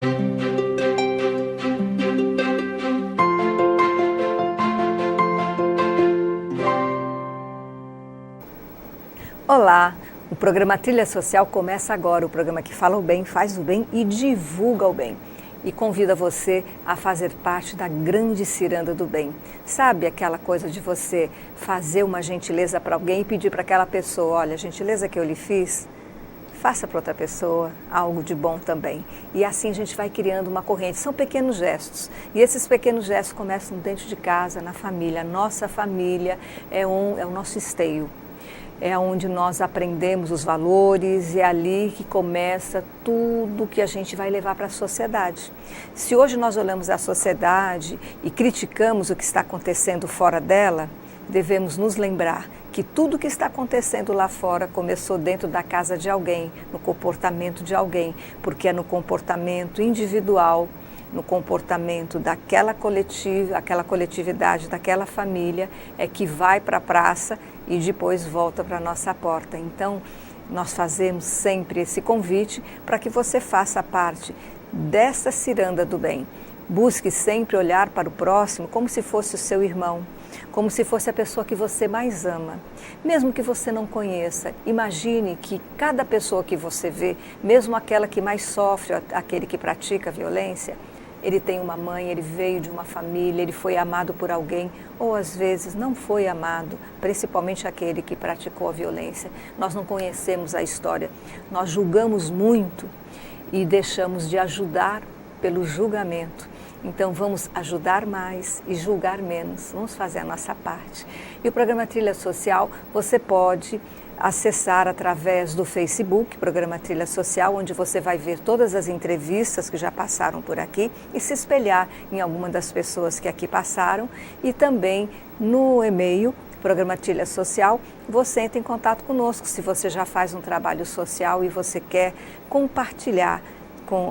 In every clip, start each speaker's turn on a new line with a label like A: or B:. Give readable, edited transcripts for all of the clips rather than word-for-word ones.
A: Olá, o programa Trilha Social começa agora, o programa que fala o bem, faz o bem e divulga o bem. E convida você a fazer parte da grande ciranda do bem. Sabe aquela coisa de você fazer uma gentileza para alguém e pedir para aquela pessoa, olha, a gentileza que eu lhe fiz, faça para outra pessoa algo de bom também. E assim a gente vai criando uma corrente. São pequenos gestos. E esses pequenos gestos começam dentro de casa, na família. A nossa família é o nosso esteio. É onde nós aprendemos os valores e é ali que começa tudo que a gente vai levar para a sociedade. Se hoje nós olhamos a sociedade e criticamos o que está acontecendo fora dela, devemos nos lembrar que tudo que está acontecendo lá fora começou dentro da casa de alguém, no comportamento de alguém, porque é no comportamento individual, no comportamento daquela coletividade, daquela família, é que vai para a praça e depois volta para a nossa porta. Então, nós fazemos sempre esse convite para que você faça parte dessa ciranda do bem. Busque sempre olhar para o próximo como se fosse o seu irmão, como se fosse a pessoa que você mais ama. Mesmo que você não conheça, imagine que cada pessoa que você vê, mesmo aquela que mais sofre, aquele que pratica violência, ele tem uma mãe, ele veio de uma família, ele foi amado por alguém, ou às vezes não foi amado, principalmente aquele que praticou a violência. Nós não conhecemos a história, nós julgamos muito e deixamos de ajudar pelo julgamento. Então vamos ajudar mais e julgar menos, vamos fazer a nossa parte. E o programa Trilha Social você pode acessar através do Facebook, Programa Trilha Social, onde você vai ver todas as entrevistas que já passaram por aqui e se espelhar em alguma das pessoas que aqui passaram. E também no e-mail, Programa Trilha Social, você entra em contato conosco se você já faz um trabalho social e você quer compartilhar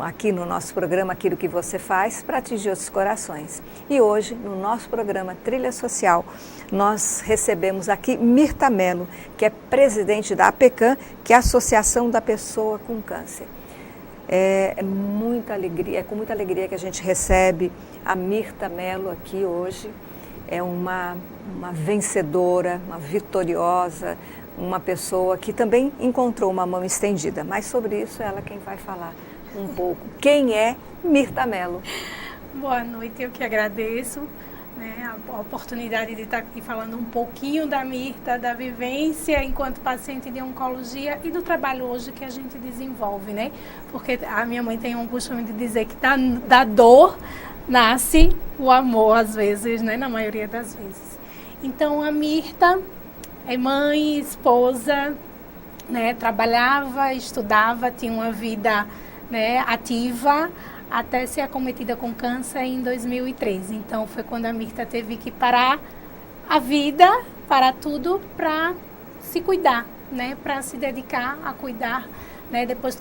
A: aqui no nosso programa aquilo que você faz para atingir outros corações. E hoje, no nosso programa Trilha Social, nós recebemos aqui Mirta Mello, que é presidente da APECAM, que é a Associação da Pessoa com Câncer. É com muita alegria que a gente recebe a Mirta Mello aqui hoje. É uma vencedora, uma vitoriosa, uma pessoa que também encontrou uma mão estendida. Mas sobre isso, ela quem vai falar um pouco. Quem é Mirta Mello?
B: Boa noite, eu que agradeço, né, a oportunidade de estar aqui falando um pouquinho da Mirta, da vivência enquanto paciente de oncologia e do trabalho hoje que a gente desenvolve, né? Porque a minha mãe tem um costume de dizer que da dor nasce o amor, às vezes, né, na maioria das vezes. Então, a Mirta é mãe, esposa, né, trabalhava, estudava, tinha uma vida, né, ativa, até ser acometida com câncer em 2013. Então, foi quando a Mirta teve que parar a vida, parar tudo para se cuidar, né, para se dedicar a cuidar, né, depois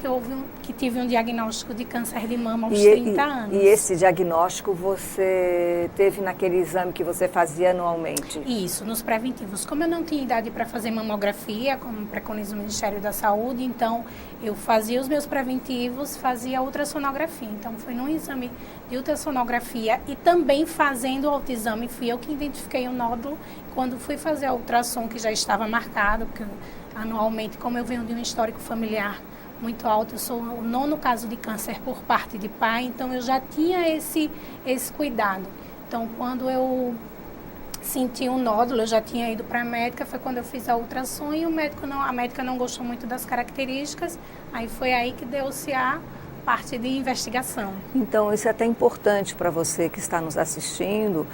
B: que tive um diagnóstico de câncer de mama aos 30 anos.
A: E esse diagnóstico você teve naquele exame que você fazia anualmente?
B: Isso, nos preventivos. Como eu não tinha idade para fazer mamografia, como preconiza o Ministério da Saúde, então eu fazia os meus preventivos, fazia ultrassonografia. Então foi num exame de ultrassonografia e também fazendo o autoexame, fui eu que identifiquei o nódulo. Quando fui fazer a ultrassom, que já estava marcado, porque anualmente, como eu venho de um histórico familiar muito alto, eu sou o 9º caso de câncer por parte de pai, então eu já tinha esse cuidado. Então, quando eu senti um nódulo, eu já tinha ido para a médica, foi quando eu fiz a ultrassom e a médica não gostou muito das características, aí foi aí que deu-se a parte de investigação.
A: Então, isso é até importante para você que está nos assistindo,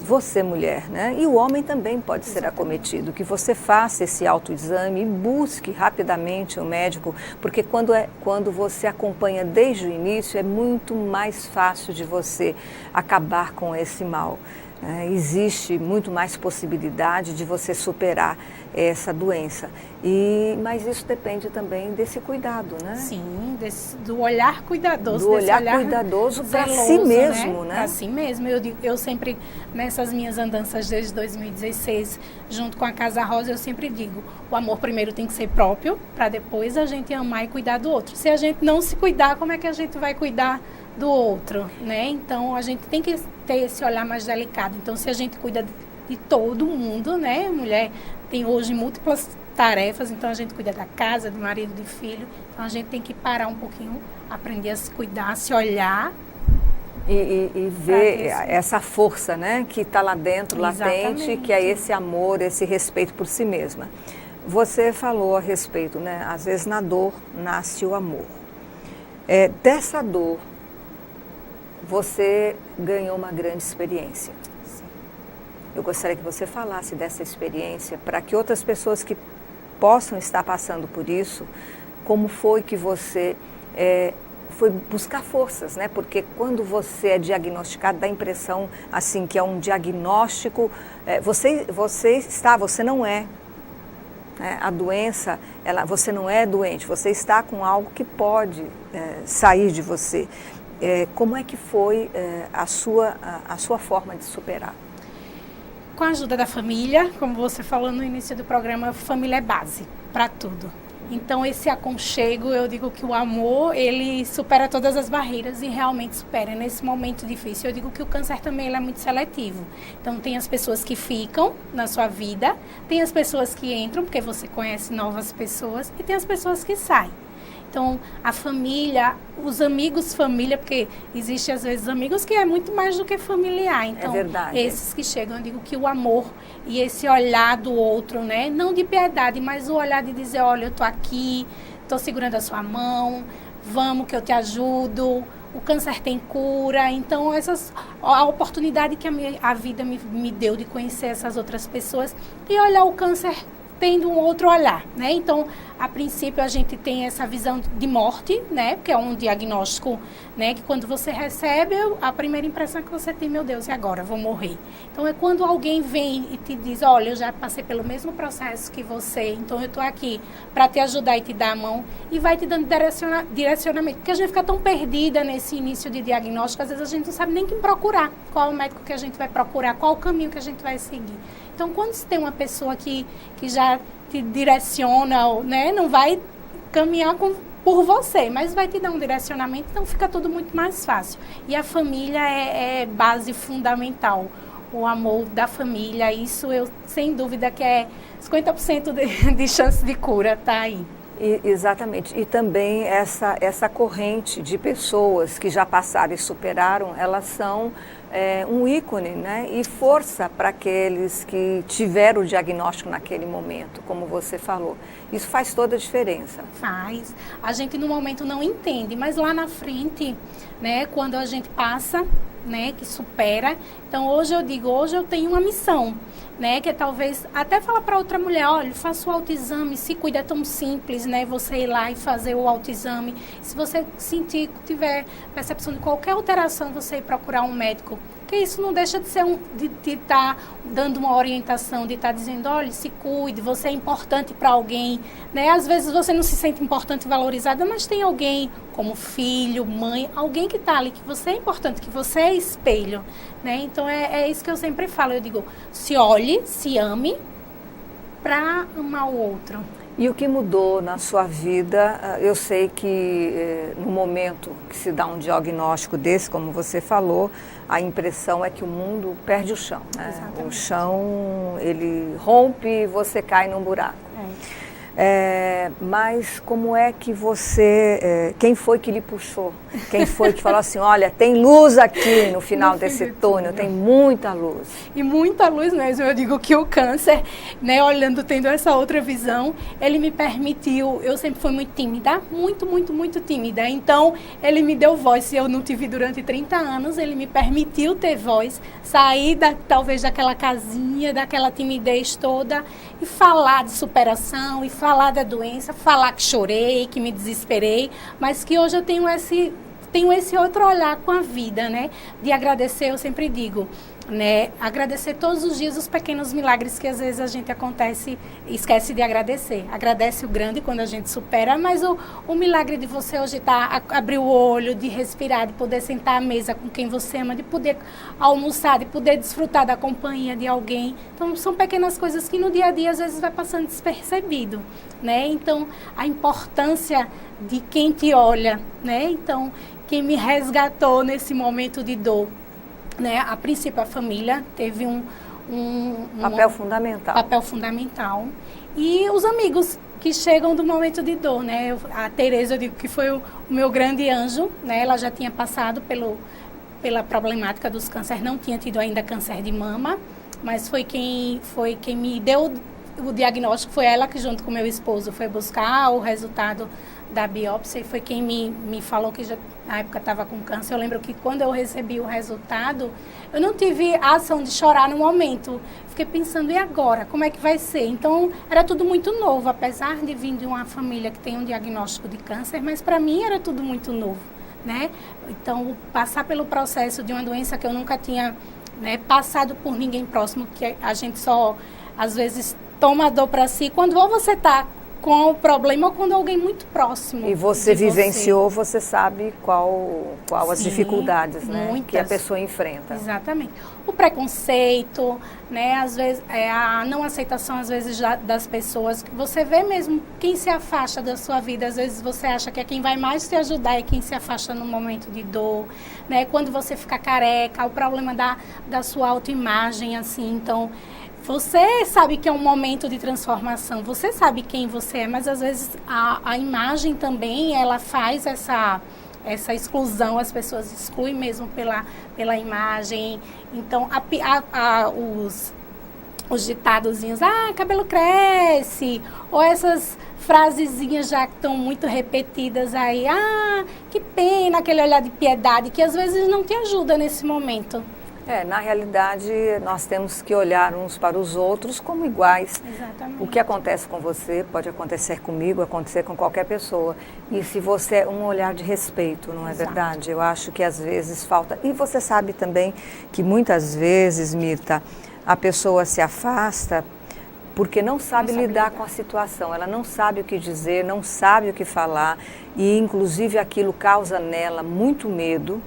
A: você mulher, né? E o homem também pode ser acometido, que você faça esse autoexame e busque rapidamente o médico, porque quando você acompanha desde o início, é muito mais fácil de você acabar com esse mal. Existe muito mais possibilidade de você superar essa doença. Mas isso depende também desse cuidado, né?
B: Sim, do olhar cuidadoso.
A: Do olhar cuidadoso para si mesmo, né?
B: Para si mesmo. Eu sempre, nessas minhas andanças desde 2016, junto com a Casa Rosa, eu sempre digo, o amor primeiro tem que ser próprio, para depois a gente amar e cuidar do outro. Se a gente não se cuidar, como é que a gente vai cuidar do outro, né? Então, a gente tem que ter esse olhar mais delicado. Então, se a gente cuida de todo mundo, né? A mulher tem hoje múltiplas tarefas, então a gente cuida da casa, do marido, de filho. Então, a gente tem que parar um pouquinho, aprender a se cuidar, a se olhar.
A: E ver essa força, né, que está lá dentro, latente, que é esse amor, esse respeito por si mesma. Você falou a respeito, né, às vezes na dor nasce o amor. Dessa dor, você ganhou uma grande experiência.
B: Sim.
A: Eu gostaria que você falasse dessa experiência para que outras pessoas que possam estar passando por isso, como foi que você foi buscar forças, né? Porque quando você é diagnosticado, dá a impressão assim que é um diagnóstico, você não é. Né? A doença, você não é doente, você está com algo que pode sair de você. Como é que foi a sua forma de superar?
B: Com a ajuda da família, como você falou no início do programa, a família é base para tudo. Então, esse aconchego, eu digo que o amor, ele supera todas as barreiras e realmente supera. Nesse momento difícil, eu digo que o câncer também ele é muito seletivo. Então, tem as pessoas que ficam na sua vida, tem as pessoas que entram, porque você conhece novas pessoas, e tem as pessoas que saem. Então, a família, os amigos família, porque existe às vezes amigos que é muito mais do que familiar. Então,
A: verdade.
B: Esses que chegam, eu digo que o amor e esse olhar do outro, né? Não de piedade, mas o olhar de dizer, olha, eu tô aqui, tô segurando a sua mão, vamos que eu te ajudo, o câncer tem cura. Então, a oportunidade que a vida me deu de conhecer essas outras pessoas e olhar o câncer tendo um outro olhar, né? Então, a princípio, a gente tem essa visão de morte, né? Porque é um diagnóstico, né? Que quando você recebe, a primeira impressão é que você tem, meu Deus, e agora? Vou morrer. Então, é quando alguém vem e te diz, olha, eu já passei pelo mesmo processo que você, então eu estou aqui para te ajudar e te dar a mão, e vai te dando direcionamento. Porque a gente fica tão perdida nesse início de diagnóstico, às vezes a gente não sabe nem quem procurar, qual é o médico que a gente vai procurar, qual o caminho que a gente vai seguir. Então, quando você tem uma pessoa que já te direciona, né, não vai caminhar por você, mas vai te dar um direcionamento, então fica tudo muito mais fácil. E a família é base fundamental. O amor da família, isso eu, sem dúvida, que é 50% de chance de cura, tá aí.
A: Exatamente. E também essa corrente de pessoas que já passaram e superaram, elas são um ícone, né? E força para aqueles que tiveram o diagnóstico naquele momento, como você falou. Isso faz toda a diferença.
B: Faz. A gente no momento não entende, mas lá na frente, né, quando a gente passa, né, que supera. Então hoje eu tenho uma missão, né, que é talvez até falar para outra mulher, olha, faça o autoexame, se cuida, é tão simples, né, você ir lá e fazer o autoexame. Se você sentir, tiver percepção de qualquer alteração, você ir procurar um médico. Porque isso não deixa de ser de estar dando uma orientação, de estar dizendo, olha, se cuide, você é importante para alguém, né? Às vezes você não se sente importante e valorizada, mas tem alguém como filho, mãe, alguém que está ali, que você é importante, que você é espelho, né? Então é isso que eu sempre falo, eu digo, se olhe, se ame para amar o outro.
A: E o que mudou na sua vida? Eu sei que no momento que se dá um diagnóstico desse, como você falou, a impressão é que o mundo perde o chão, né? O chão, ele rompe e você cai num buraco. Mas como é que você, quem foi que lhe puxou? Quem foi que falou assim, olha, tem luz aqui no final desse túnel, tem muita luz.
B: E muita luz mesmo, eu digo que o câncer, né, olhando, tendo essa outra visão, ele me permitiu, eu sempre fui muito tímida, muito tímida, então ele me deu voz, se eu não tive durante 30 anos, ele me permitiu ter voz, sair talvez daquela casinha, daquela timidez toda e falar de superação, e falar da doença, falar que chorei, que me desesperei, mas que hoje eu tenho esse outro olhar com a vida, né? De agradecer, eu sempre digo, né, agradecer todos os dias os pequenos milagres que às vezes a gente esquece de agradecer. Agradece o grande quando a gente supera, mas o milagre de você hoje abrir o olho, de respirar, de poder sentar à mesa com quem você ama, de poder almoçar, de poder desfrutar da companhia de alguém. Então, são pequenas coisas que no dia a dia às vezes vai passando despercebido, né? Então, a importância de quem te olha, né? Então, quem me resgatou nesse momento de dor, né? A princípio, a família teve um
A: papel fundamental.
B: Papel fundamental. E os amigos que chegam do momento de dor, né? A Tereza, eu digo que foi o meu grande anjo, né? Ela já tinha passado pela problemática dos cânceres, não tinha tido ainda câncer de mama, mas foi quem me deu o diagnóstico, foi ela que junto com meu esposo foi buscar o resultado da biópsia e foi quem me falou que já na época estava com câncer. Eu lembro que quando eu recebi o resultado, eu não tive a ação de chorar no momento. Fiquei pensando, e agora? Como é que vai ser? Então, era tudo muito novo, apesar de vir de uma família que tem um diagnóstico de câncer, mas para mim era tudo muito novo, né? Então, passar pelo processo de uma doença que eu nunca tinha, né, passado por ninguém próximo, que a gente só, às vezes, toma a dor para si, quando ou você está com o problema ou quando alguém muito próximo.
A: E você vivenciou, você sabe qual as
B: Sim,
A: dificuldades, né,
B: muitas,
A: que a pessoa enfrenta.
B: Exatamente. O preconceito, né, às vezes, a não aceitação, às vezes, das pessoas. Você vê mesmo quem se afasta da sua vida. Às vezes você acha que é quem vai mais te ajudar, é quem se afasta no momento de dor, né? Quando você fica careca, o problema da sua autoimagem, assim, então... Você sabe que é um momento de transformação, você sabe quem você é, mas às vezes a imagem também, ela faz essa exclusão, as pessoas excluem mesmo pela imagem. Então, os ditadozinhos, cabelo cresce, ou essas frasezinhas já que estão muito repetidas aí, que pena, aquele olhar de piedade, que às vezes não te ajuda nesse momento.
A: Na realidade, nós temos que olhar uns para os outros como iguais.
B: Exatamente.
A: O que acontece com você pode acontecer comigo, acontecer com qualquer pessoa. E se você um olhar de respeito, não é
B: Exato.
A: Verdade? Eu acho que às vezes falta. E você sabe também que muitas vezes, Mirta, a pessoa se afasta porque não sabe lidar com a situação. Ela não sabe o que dizer, não sabe o que falar. E, inclusive, aquilo causa nela muito medo.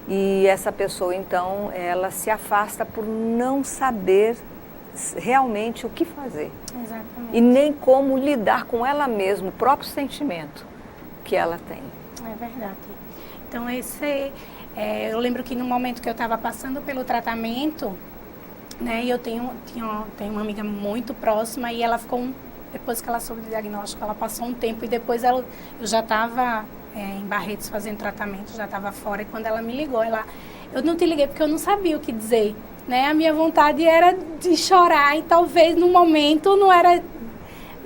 A: E essa pessoa, então, ela se afasta por não saber realmente o que fazer.
B: Exatamente.
A: E nem como lidar com ela mesma, o próprio sentimento que ela tem.
B: É verdade. Então, eu lembro que no momento que eu estava passando pelo tratamento, né, e eu tenho uma amiga muito próxima e ela ficou, depois que ela soube do diagnóstico, ela passou um tempo e depois eu já estava... em Barretos fazendo tratamento, já estava fora, e quando ela me ligou, eu não te liguei porque eu não sabia o que dizer, né? A minha vontade era de chorar e talvez no momento não era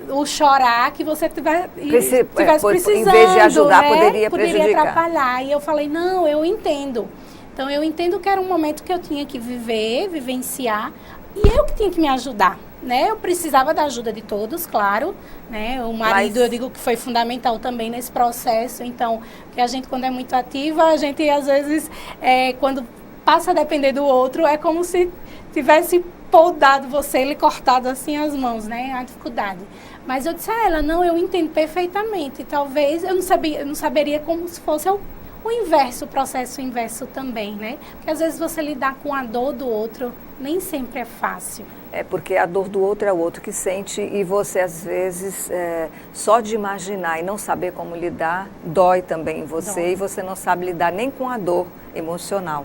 B: o chorar que você tivesse precisando,
A: em vez de ajudar,
B: né?
A: poderia prejudicar.
B: Atrapalhar. E eu falei, não, eu entendo. Então, eu entendo que era um momento que eu tinha que vivenciar, e eu que tinha que me ajudar, né? Eu precisava da ajuda de todos, claro, né? O marido, eu digo que foi fundamental também nesse processo. Então, porque a gente, quando é muito ativa, a gente, às vezes, quando passa a depender do outro, é como se tivesse podado você, lhe cortado assim as mãos, né? A dificuldade. Mas eu disse a ela, não, eu entendo perfeitamente. Talvez eu não saberia como se fosse o inverso, o processo inverso também, né? Porque às vezes você lidar com a dor do outro nem sempre é fácil.
A: É porque a dor do outro é o outro que sente e você às vezes só de imaginar e não saber como lidar dói também em você. Dói. E você não sabe lidar nem com a dor emocional.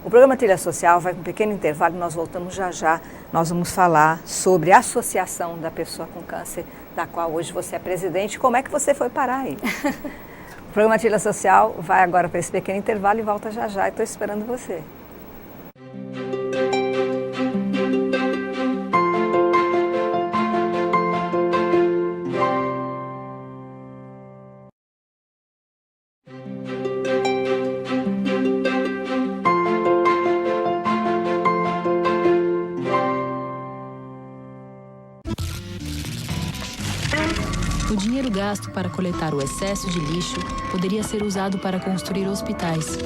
A: O programa Trilha Social vai com um pequeno intervalo e nós voltamos já já. Nós vamos falar sobre a associação da pessoa com câncer, da qual hoje você é presidente. Como é que você foi parar aí? O programa Trilha Social vai agora para esse pequeno intervalo e volta já já. Estou esperando você.
C: O dinheiro gasto para coletar o excesso de lixo poderia ser usado para construir hospitais.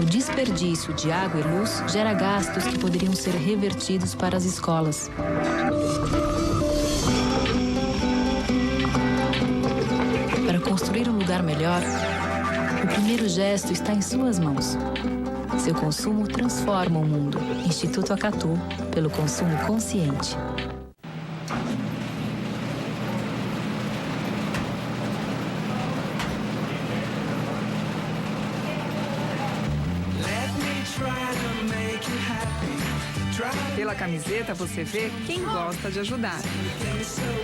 C: O desperdício de água e luz gera gastos que poderiam ser revertidos para as escolas. Para construir um lugar melhor, o primeiro gesto está em suas mãos. Seu consumo transforma o mundo. Instituto Acatu, pelo consumo consciente.
D: Pela camiseta você vê quem gosta de ajudar.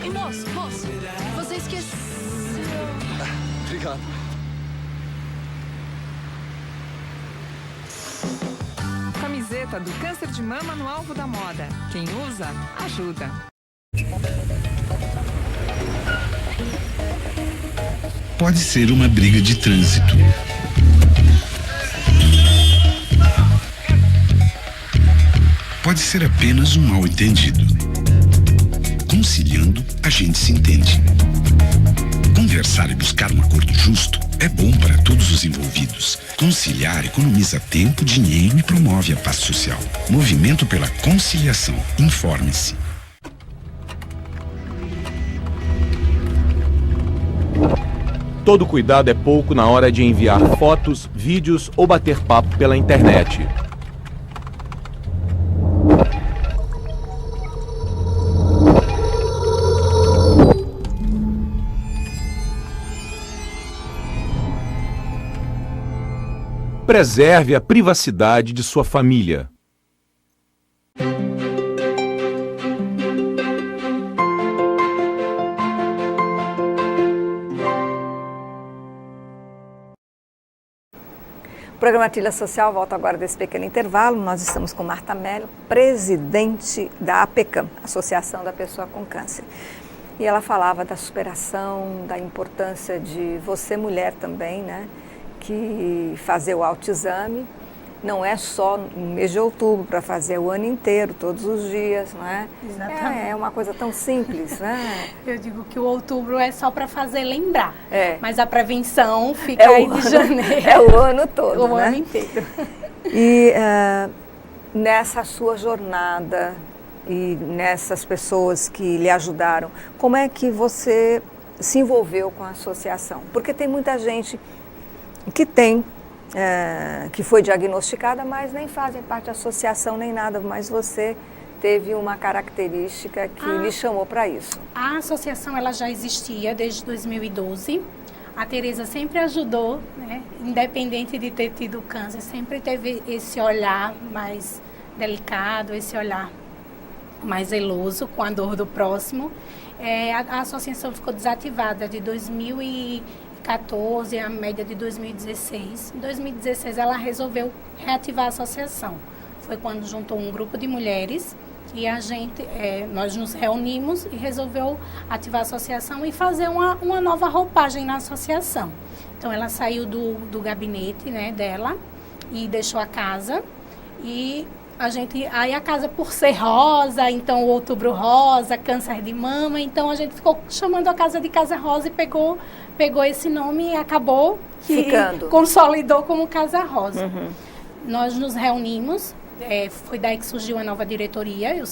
E: Ei, moço, você esqueceu.
F: Obrigado.
D: Camiseta do câncer de mama no alvo da moda. Quem usa, ajuda.
G: Pode ser uma briga de trânsito. Pode ser apenas um mal-entendido. Conciliando, a gente se entende. Conversar e buscar um acordo justo é bom para todos os envolvidos. Conciliar economiza tempo, dinheiro e promove a paz social. Movimento pela Conciliação. Informe-se.
H: Todo cuidado é pouco na hora de enviar fotos, vídeos ou bater papo pela internet. Preserve a privacidade de sua família.
A: O programa Trilha Social volta agora desse pequeno intervalo. Nós estamos com Marta Mello, presidente da APECAM, Associação da Pessoa com Câncer. E ela falava da superação, da importância de você, mulher também, né? Que fazer o autoexame não é só no mês de outubro, para fazer o ano inteiro, todos os dias, não é?
B: Exatamente.
A: É uma coisa tão simples, né?
B: Eu digo que o outubro é só para fazer lembrar,
A: mas
B: a prevenção fica aí de janeiro.
A: É o ano todo,
B: o
A: né?
B: ano inteiro.
A: E nessa sua jornada e nessas pessoas que lhe ajudaram, como é que você se envolveu com a associação? Porque tem muita gente que foi diagnosticada, mas nem fazem parte da associação nem nada, mas você teve uma característica que lhe chamou para isso.
B: A associação ela já existia desde 2012. A Tereza sempre ajudou, né? Independente de ter tido câncer, sempre teve esse olhar mais delicado, esse olhar mais zeloso com a dor do próximo. A associação ficou desativada de 2014, a média de 2016. Em 2016, ela resolveu reativar a associação. Foi quando juntou um grupo de mulheres e nós nos reunimos e resolveu ativar a associação e fazer uma nova roupagem na associação. Então, ela saiu do gabinete, né, dela e deixou a casa. E aí a casa, por ser rosa, então Outubro Rosa, câncer de mama, então a gente ficou chamando a casa de Casa Rosa e pegou esse nome e acabou
A: ficando.
B: Consolidou como Casa Rosa.
A: Uhum.
B: Nós nos reunimos, foi daí que surgiu a nova diretoria,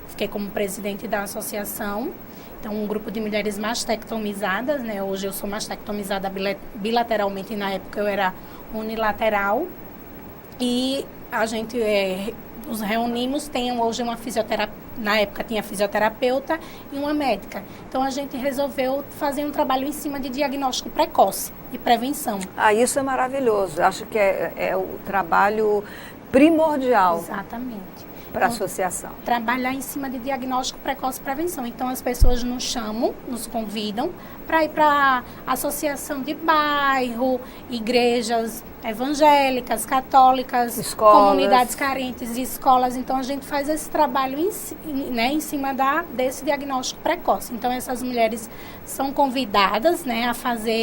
B: fiquei como presidente da associação, então um grupo de mulheres mastectomizadas, né? Hoje eu sou mastectomizada bilateralmente, na época eu era unilateral, e a gente nos reunimos, tem hoje uma fisioterapeuta, na época tinha fisioterapeuta e uma médica. Então a gente resolveu fazer um trabalho em cima de diagnóstico precoce e prevenção.
A: Isso é maravilhoso. Acho que é o trabalho primordial.
B: Exatamente.
A: Para a associação.
B: Trabalhar em cima de diagnóstico precoce e prevenção. Então as pessoas nos chamam, nos convidam para ir para associação de bairro, igrejas evangélicas, católicas,
A: escolas,
B: comunidades carentes e escolas. Então a gente faz esse trabalho em cima desse diagnóstico precoce. Então essas mulheres são convidadas, né,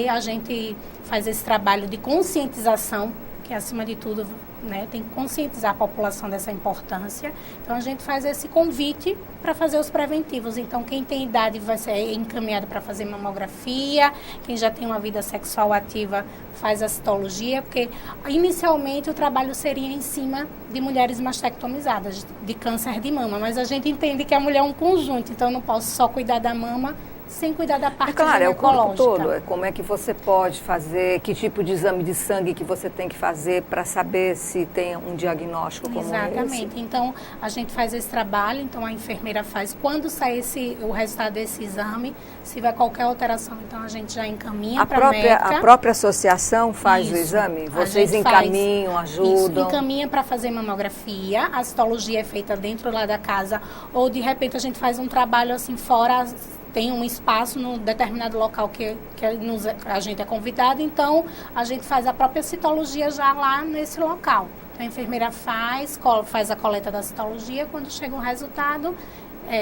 B: a gente faz esse trabalho de conscientização que acima de tudo, né, tem que conscientizar a população dessa importância. Então a gente faz esse convite para fazer os preventivos. Então quem tem idade vai ser encaminhado para fazer mamografia, quem já tem uma vida sexual ativa faz a citologia, porque inicialmente o trabalho seria em cima de mulheres mastectomizadas, de câncer de mama, mas a gente entende que a mulher é um conjunto, então eu não posso só cuidar da mama sem cuidar da parte
A: claro,
B: ginecológica.
A: É o corpo todo. É como é que você pode fazer, que tipo de exame de sangue que você tem que fazer para saber se tem um diagnóstico como
B: Exatamente.
A: esse.
B: Então, a gente faz esse trabalho, então a enfermeira faz. Quando sai o resultado desse exame, se tiver qualquer alteração, então a gente já encaminha para a médica.
A: A própria associação faz o exame? Vocês encaminham, ajudam?
B: Isso, encaminha para fazer mamografia, a citologia é feita dentro lá da casa, ou de repente a gente faz um trabalho assim fora, tem um espaço num determinado local que a gente é convidado, então a gente faz a própria citologia já lá nesse local. Então, a enfermeira faz a coleta da citologia, quando chega o resultado,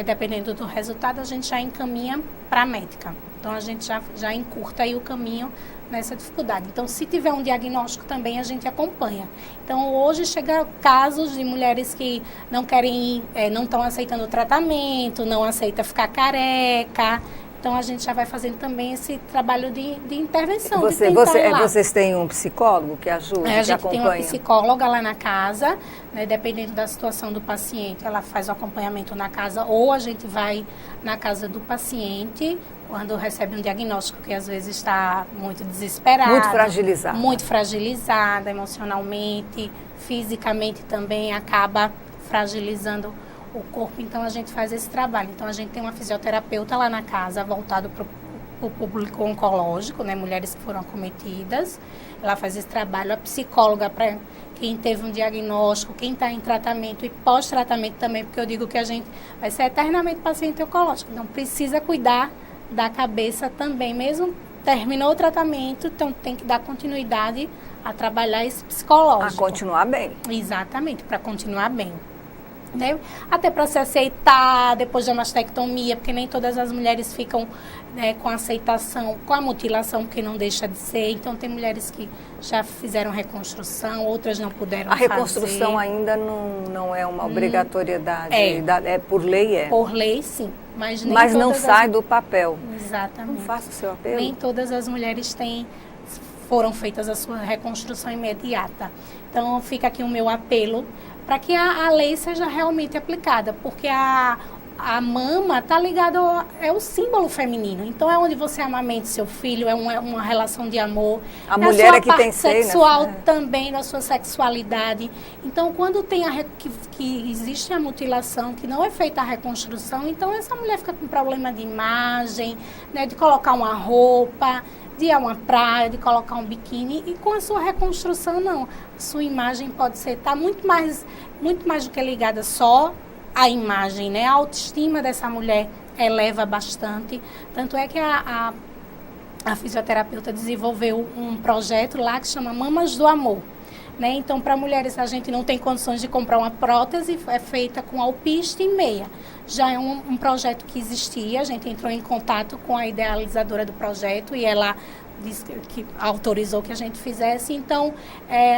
B: dependendo do resultado, a gente já encaminha para a médica. Então, a gente já encurta aí o caminho nessa dificuldade. Então, se tiver um diagnóstico também, a gente acompanha. Então, hoje chega casos de mulheres que não querem, não estão aceitando o tratamento, não aceita ficar careca. Então, a gente já vai fazendo também esse trabalho de intervenção.
A: Vocês têm um psicólogo que ajuda,
B: a gente
A: que acompanha?
B: Tem uma psicóloga lá na casa, né, dependendo da situação do paciente, ela faz o acompanhamento na casa, ou a gente vai na casa do paciente, quando recebe um diagnóstico que às vezes está muito desesperado. Muito fragilizada emocionalmente, fisicamente também acaba fragilizando o corpo, então a gente faz esse trabalho. Então a gente tem uma fisioterapeuta lá na casa, voltado para o público oncológico, né, mulheres que foram acometidas. Ela faz esse trabalho. A psicóloga para quem teve um diagnóstico, quem está em tratamento e pós-tratamento também, porque eu digo que a gente vai ser eternamente paciente oncológico, então precisa cuidar da cabeça também, mesmo terminou o tratamento, então tem que dar continuidade a trabalhar esse psicológico.
A: A continuar bem.
B: Exatamente, para continuar bem. Né? Até para se aceitar depois da mastectomia, porque nem todas as mulheres ficam, né, com aceitação, com a mutilação, porque não deixa de ser. Então, tem mulheres que já fizeram reconstrução, outras não puderam fazer.
A: A reconstrução ainda não é uma obrigatoriedade, por lei
B: Por lei, sim. Mas
A: não sai do papel.
B: Exatamente.
A: Não faça o seu apelo.
B: Nem todas as mulheres foram feitas a sua reconstrução imediata. Então, fica aqui o meu apelo para que a lei seja realmente aplicada, porque a mama está ligada é o símbolo feminino. Então, é onde você amamenta seu filho, é uma relação de amor.
A: A mulher é que tem
B: sexual também, da sua sexualidade. Então, quando tem que existe a mutilação, que não é feita a reconstrução, então essa mulher fica com problema de imagem, né, de colocar uma roupa, de ir a uma praia, de colocar um biquíni, e com a sua reconstrução não. A sua imagem pode estar muito mais do que ligada só à imagem, né? A autoestima dessa mulher eleva bastante. Tanto é que a fisioterapeuta desenvolveu um projeto lá que chama Mamas do Amor. Né? Então, para mulheres, a gente não tem condições de comprar uma prótese, é feita com alpiste e meia. Já é um projeto que existia, a gente entrou em contato com a idealizadora do projeto e ela disse que autorizou que a gente fizesse. Então,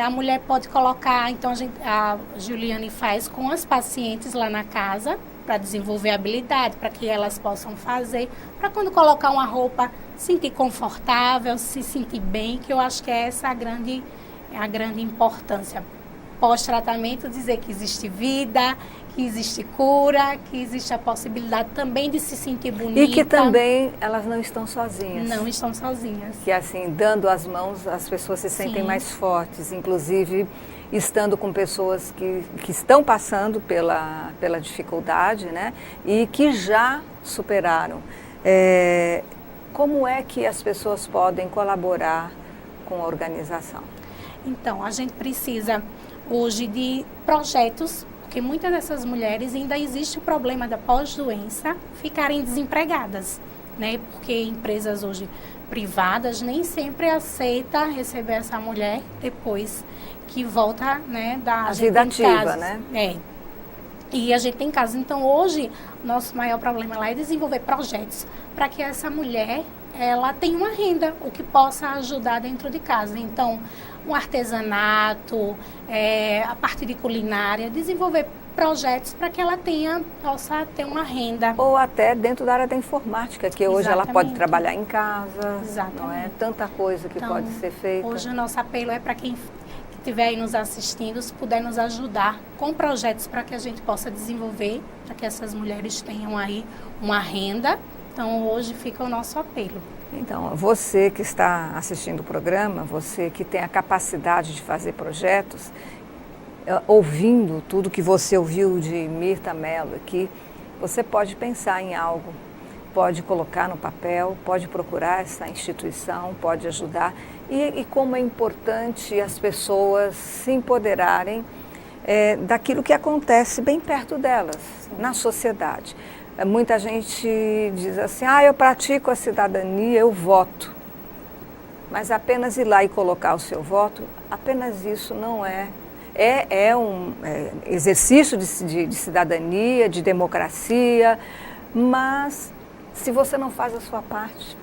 B: a mulher pode colocar, então a Juliane faz com as pacientes lá na casa, para desenvolver habilidade, para que elas possam fazer, para quando colocar uma roupa, sentir confortável, se sentir bem, que eu acho que é essa a grande importância. Pós-tratamento, dizer que existe vida, que existe cura, que existe a possibilidade também de se sentir bonita.
A: E que também elas não estão sozinhas.
B: Não estão sozinhas.
A: Que assim, dando as mãos, as pessoas se sentem mais fortes, inclusive estando com pessoas que estão passando pela dificuldade, né? E que já superaram. Como é que as pessoas podem colaborar com a organização?
B: Então, a gente precisa hoje de projetos, porque muitas dessas mulheres ainda existe o problema da pós-doença ficarem desempregadas, né? Porque empresas hoje privadas nem sempre aceitam receber essa mulher depois que volta, né, da
A: vida ativa, né?
B: E a gente tem casos. Então, hoje, nosso maior problema lá é desenvolver projetos para que essa mulher ela tenha uma renda, o que possa ajudar dentro de casa. Então, um artesanato, a parte de culinária, desenvolver projetos para que ela possa ter uma renda.
A: Ou até dentro da área da informática, que hoje ela pode trabalhar em casa.
B: Exatamente.
A: Não é? Tanta coisa que pode ser feita.
B: Hoje o nosso apelo é para quem estiver aí nos assistindo, se puder nos ajudar com projetos para que a gente possa desenvolver, para que essas mulheres tenham aí uma renda. Então, hoje fica o nosso apelo.
A: Então, você que está assistindo o programa, você que tem a capacidade de fazer projetos, ouvindo tudo que você ouviu de Mirtha Mello aqui, você pode pensar em algo, pode colocar no papel, pode procurar essa instituição, pode ajudar. E como é importante as pessoas se empoderarem daquilo que acontece bem perto delas, na sociedade. Muita gente diz assim, eu pratico a cidadania, eu voto. Mas apenas ir lá e colocar o seu voto, apenas isso não é. É um exercício de cidadania, de democracia, mas se você não faz a sua parte.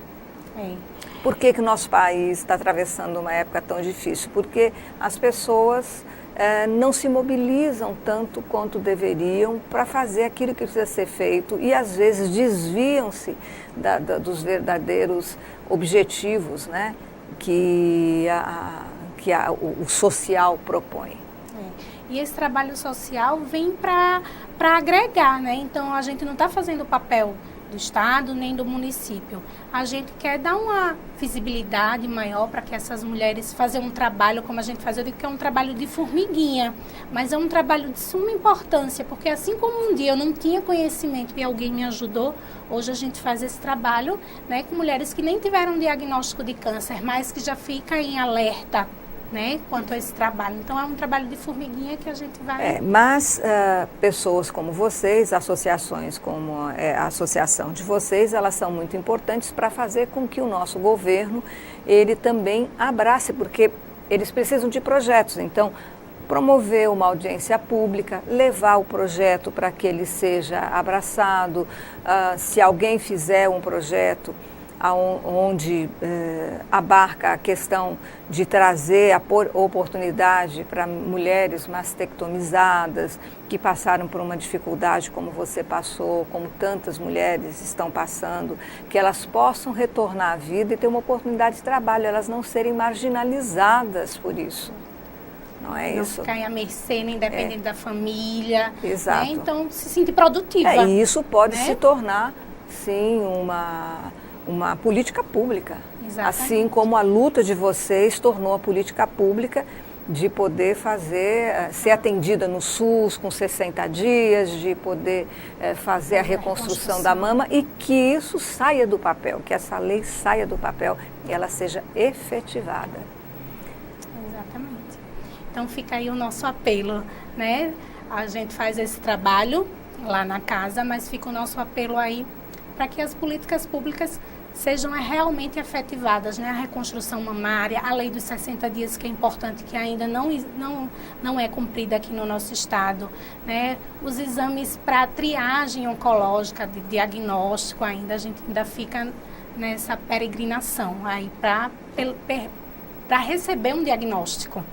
A: Por que o nosso país está atravessando uma época tão difícil? Porque as pessoas não se mobilizam tanto quanto deveriam para fazer aquilo que precisa ser feito e às vezes desviam-se dos verdadeiros objetivos, né, que o social propõe.
B: E esse trabalho social vem para agregar, né? Então a gente não está fazendo o papel do Estado nem do município. A gente quer dar uma visibilidade maior para que essas mulheres façam um trabalho, como a gente faz, eu digo que é um trabalho de formiguinha, mas é um trabalho de suma importância, porque assim como um dia eu não tinha conhecimento e alguém me ajudou, hoje a gente faz esse trabalho, né, com mulheres que nem tiveram diagnóstico de câncer, mas que já ficam em alerta, né, quanto a esse trabalho. Então, é um trabalho de formiguinha que a gente vai...
A: Mas pessoas como vocês, associações como a associação de vocês, elas são muito importantes para fazer com que o nosso governo, ele também abrace, porque eles precisam de projetos. Então, promover uma audiência pública, levar o projeto para que ele seja abraçado. Se alguém fizer um projeto onde abarca a questão de trazer a oportunidade para mulheres mastectomizadas que passaram por uma dificuldade como você passou, como tantas mulheres estão passando, que elas possam retornar à vida e ter uma oportunidade de trabalho, elas não serem marginalizadas por isso. Não é isso?
B: Não ficar à mercê, nem dependendo da família.
A: Exato.
B: Né? Então, se sentir produtiva.
A: E isso pode,
B: né,
A: se tornar, sim, uma política pública.
B: Exatamente.
A: Assim como a luta de vocês tornou a política pública de poder ser atendida no SUS com 60 dias, de poder fazer a reconstrução da mama e que isso saia do papel, que essa lei saia do papel e ela seja efetivada.
B: Exatamente. Então fica aí o nosso apelo, né? A gente faz esse trabalho lá na casa, mas fica o nosso apelo aí para que as políticas públicas sejam realmente efetivadas, né? A reconstrução mamária, a lei dos 60 dias, que é importante, que ainda não é cumprida aqui no nosso estado, né? Os exames para triagem oncológica, de diagnóstico ainda, a gente ainda fica nessa peregrinação aí para receber um diagnóstico.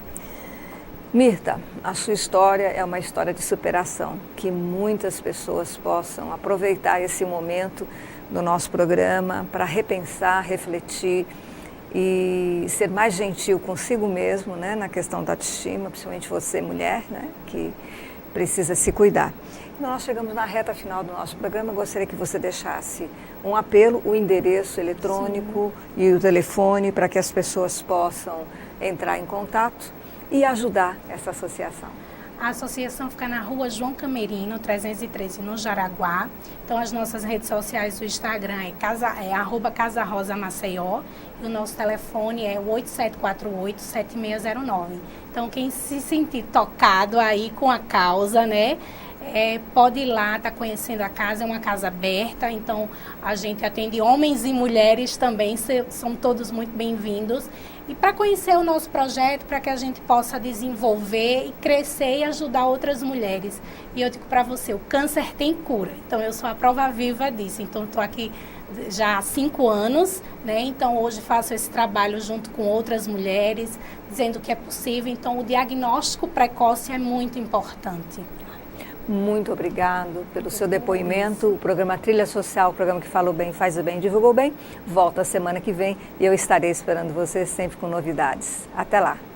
A: Mirtha, a sua história é uma história de superação, que muitas pessoas possam aproveitar esse momento do nosso programa para repensar, refletir e ser mais gentil consigo mesmo, né, na questão da autoestima, principalmente você, mulher, né, que precisa se cuidar. Nós chegamos na reta final do nosso programa. Eu gostaria que você deixasse um apelo, o endereço eletrônico e o telefone para que as pessoas possam entrar em contato e ajudar essa associação.
B: A associação fica na rua João Camerino, 313, no Jaraguá. Então, as nossas redes sociais, o Instagram é @CasaRosaMaceió e o nosso telefone é 8748-7609. Então, quem se sentir tocado aí com a causa, né, pode ir lá, tá conhecendo a casa, é uma casa aberta, então a gente atende homens e mulheres também, são todos muito bem-vindos. E para conhecer o nosso projeto, para que a gente possa desenvolver e crescer e ajudar outras mulheres. E eu digo para você, o câncer tem cura. Então, eu sou a prova viva disso. Então, estou aqui já há 5 anos, né? Então hoje faço esse trabalho junto com outras mulheres, dizendo que é possível. Então o diagnóstico precoce é muito importante.
A: Muito obrigado pelo seu depoimento. O programa Trilha Social, o programa que fala o bem, faz o bem, divulga o bem, volta a semana que vem e eu estarei esperando você sempre com novidades. Até lá!